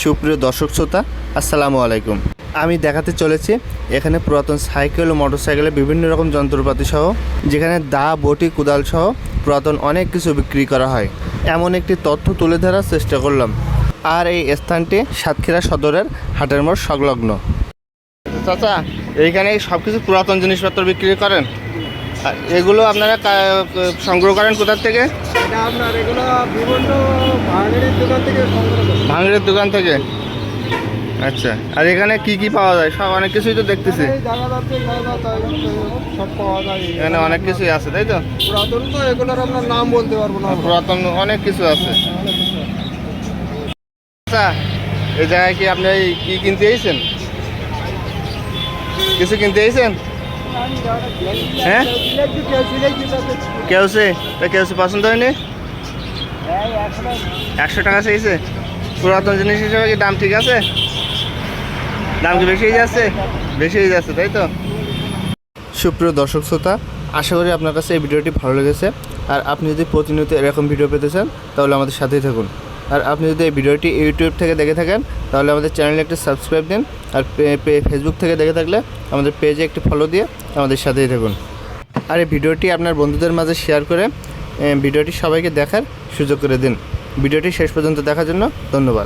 সুপ্রিয় দর্শক শ্রোতা, আসসালামু আলাইকুম। আমি দেখাতে চলেছি এখানে পুরাতন সাইকেল ও মোটরসাইকেলের বিভিন্ন রকম যন্ত্রপাতি সহ, যেখানে দা, বটি, কোদাল সহ পুরাতন অনেক কিছু বিক্রি করা হয়, এমন একটি তথ্য তুলে ধরার চেষ্টা করলাম। আর এই স্থানটি সাতক্ষীরা সদরের হাটের মোড় সংলগ্ন। চাচা, এইখানে সব কিছু পুরাতন জিনিসপত্র বিক্রি করেন? আর এগুলো আপনারা সংগ্রহ করেন কোথার থেকে? আপনার এগুলো বিভিন্ন ভাঙড়ির দোকান থেকে সংগ্রহ করি। ভাঙড়ির দোকান থেকে। আচ্ছা, আর এখানে কি কি পাওয়া যায়? সব অনেক কিছুই তো দেখতেছি। সব পাওয়া যায় এখানে অনেক কিছুই আছে, তাই তো? পুরাতন তো এগুলোর আপনার নাম বলতে পারবো না। পুরাতন অনেক কিছু আছে। আচ্ছা, এই জায়গায় কি আপনি কি কিনতে এসেছেন? কিছু কিনতে এসেছেন? হ্যাঁ, কেউছে তা কেউছে পছন্দ হয়নি? 100 টাকা চাইছে। পুরাতন জিনিস হিসেবে কি দাম ঠিক আছে? দাম কি বেশি হয়ে যাচ্ছে? বেশি হয়ে যাচ্ছে, তাই তো? সুপ্রিয় দর্শক শ্রোতা, আশা করি আপনার কাছে এই ভিডিওটি ভালো লেগেছে। আর আপনি যদি প্রতিনিয়ত এরকম ভিডিও পেতে চান তাহলে আমাদের সাথেই থাকুন। আর আপনি যদি এই ভিডিওটি ইউটিউব থেকে দেখে থাকেন তাহলে আমাদের চ্যানেলে একটি সাবস্ক্রাইব দিন। আর ফেসবুক থেকে দেখে থাকলে আমাদের পেজে একটি ফলো দিয়ে আমাদের সাথেই থাকুন। আর এই ভিডিওটি আপনার বন্ধুদের মাঝে শেয়ার করে ভিডিওটি সবাইকে দেখার সুযোগ করে দিন। ভিডিওটি শেষ পর্যন্ত দেখার জন্য ধন্যবাদ।